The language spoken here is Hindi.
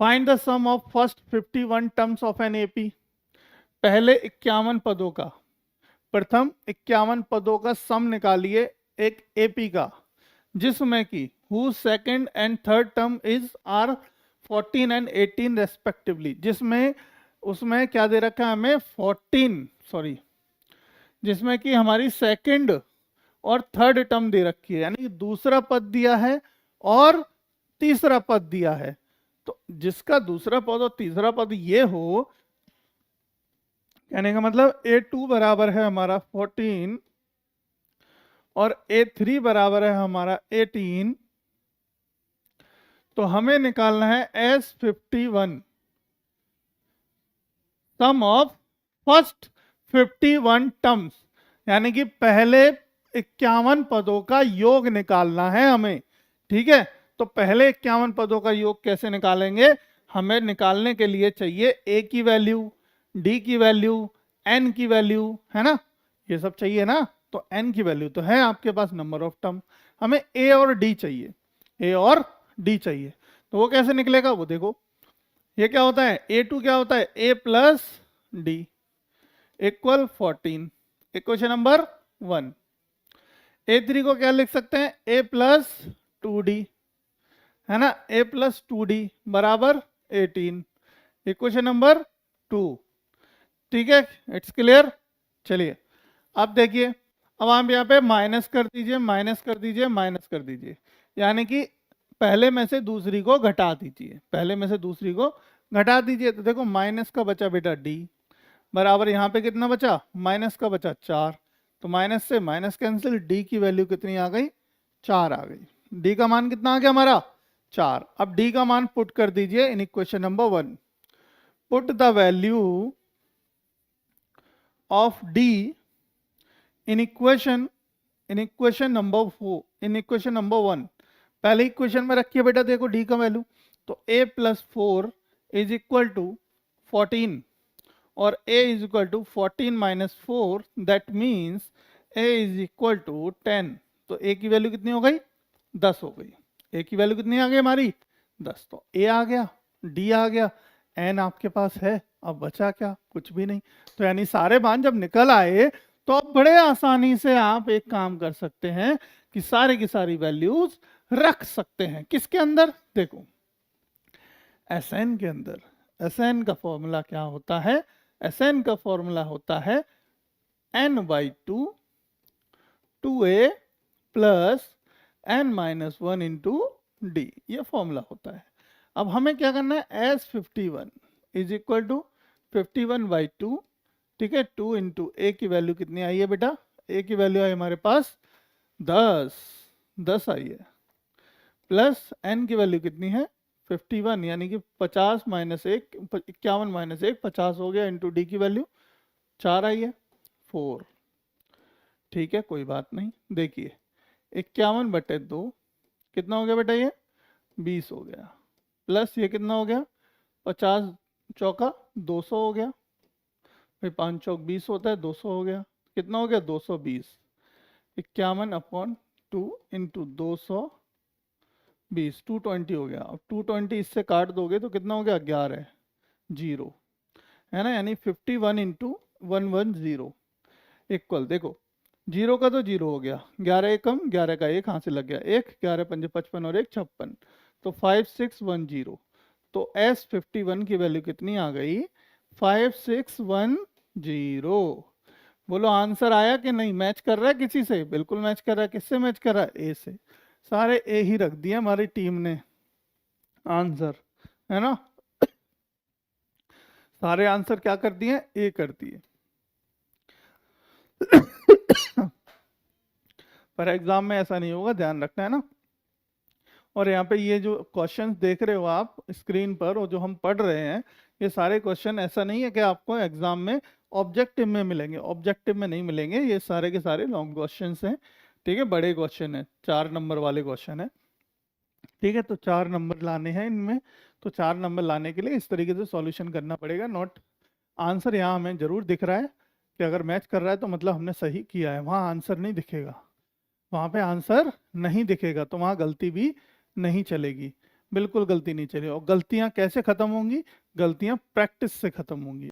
Find the sum of first 51 terms of an AP. पहले 51 पदों का, प्रथम 51 पदों का सम निकालिए एक एपी का, जिसमें कि whose second and third term is are 14 and 18 respectively, जिसमें उसमें क्या दे रखा है हमें 14, सॉरी, जिसमें कि हमारी सेकंड और थर्ड टर्म दे रखी है, यानी दूसरा पद दिया है और तीसरा पद दिया है। तो जिसका दूसरा पद और तीसरा पद ये हो, कहने का मतलब A2 बराबर है हमारा 14 और A3 बराबर है हमारा 18, तो हमें निकालना है S51 some of first 51 terms, यानी कि पहले 51 पदों का योग निकालना है हमें। ठीक है, तो पहले 51 पदों का योग कैसे निकालेंगे? हमें निकालने के लिए चाहिए A की वैल्यू, D की वैल्यू, N की वैल्यू, है ना, ये सब चाहिए ना। तो N की वैल्यू तो है आपके पास, नंबर ऑफ टर्म, हमें A और D चाहिए, A और D चाहिए। तो वो कैसे निकलेगा वो देखो, ये क्या होता है, A2 क्या होता है, A plus D equal 14, equation number 1। A3 को क्या लिख सकते हैं, A प्लस 2D, है ना, A प्लस 2D बराबर 18, इक्वेशन नंबर 2। ठीक है, इट्स क्लियर। चलिए अब देखिए, अब आप यहाँ पे माइनस कर दीजिए, माइनस कर दीजिए, माइनस कर दीजिए, यानी कि पहले में से दूसरी को घटा दीजिए, पहले में से दूसरी को घटा दीजिए। तो देखो माइनस का बचा बेटा D बराबर, यहाँ पे कितना बचा, माइनस का बचा 4, तो माइनस से माइनस कैंसिल, D की वैल्यू कितनी आ गई, 4 आ गई। D का मान कितना आ गया हमारा, 4। अब D का मान पुट कर दीजिए in equation number 1। Put the value of D in equation number 4, in equation number 1। पहले इक्वेशन में रखिए बेटा, देखो D का वैल्यू, तो A plus 4 is equal to 14 और A is equal to 14 minus 4, that means A is equal to 10। तो A की वैल्यू कितनी हो गई, 10 हो गई। A की वैल्यू कितनी आ गई हमारी, 10। तो A आ गया, D आ गया, N आपके पास है, अब बचा क्या, कुछ भी नहीं। तो यानी सारे मान जब निकल आए तो अब बड़े आसानी से आप एक काम कर सकते हैं कि सारे की सारी वैल्यूज रख सकते हैं। किसके अंदर, देखो Sn के अंदर। Sn का फॉर्मूला क्या होता है, Sn का फॉर्मूला होता है n/2 2a plus n minus 1 into D, ये फॉर्मूला होता है। अब हमें क्या करना है, S51 इज इक्वल टू 51/2, ठीक है, 2 इंटू ए की वैल्यू कितनी आई है बेटा, ए की वैल्यू आई हमारे पास 10 आई है, प्लस एन की वैल्यू कितनी है 51, यानी कि 50 माइनस 1, 51 माइनस 1 50 हो गया, इंटू डी की वैल्यू 4 आई है 4। ठीक है, कोई बात नहीं। देखिए 51/2 कितना हो गया बेटा, ये 20 हो गया, प्लस ये कितना हो गया, 50 चौका 200 हो गया, भाई 5 चौक 20 होता है, 200 हो गया, कितना हो गया 220। 51/2 इंटू 220, 220 हो गया। अब 220 इससे काट दोगे तो कितना हो गया, 11 0, है ना, यानी 51 इंटू 110 इक्वल, देखो जीरो का तो जीरो हो गया, 11 कम, 11 का 1 हाथ से लग गया, 1 11 5 55 और 1 56, तो 5610। तो S51 की वैल्यू कितनी आ गई, 5610। बोलो आंसर आया कि नहीं, मैच कर रहा है किसी से, बिल्कुल मैच कर रहा है। किससे मैच कर रहा है, ए से। सारे ए ही रख दिए हमारी टीम ने आंसर, है ना, सारे आंसर क्या कर दिए, ए कर दिए। पर एग्जाम में ऐसा नहीं होगा, ध्यान रखना है ना। और यहाँ पे ये जो क्वेश्चंस देख रहे हो आप स्क्रीन पर और जो हम पढ़ रहे हैं, ये सारे क्वेश्चन ऐसा नहीं है कि आपको एग्जाम में ऑब्जेक्टिव में मिलेंगे, ऑब्जेक्टिव में नहीं मिलेंगे, ये सारे के सारे लॉन्ग क्वेश्चंस हैं। ठीक है, बड़े क्वेश्चन है, 4 नंबर वाले क्वेश्चन है। ठीक है, तो 4 नंबर लाने हैं इनमें, तो 4 नंबर लाने के लिए इस तरीके से सॉल्यूशन करना पड़ेगा। नोट आंसर यहाँ हमें जरूर दिख रहा है कि अगर मैच कर रहा है तो मतलब हमने सही किया है, वहाँ आंसर नहीं दिखेगा, वहाँ पे आंसर नहीं दिखेगा, तो वहाँ गलती भी नहीं चलेगी। बिल्कुल गलती नहीं चलेगी। और गलतियां कैसे खत्म होंगी? गलतियां प्रैक्टिस से खत्म होंगी।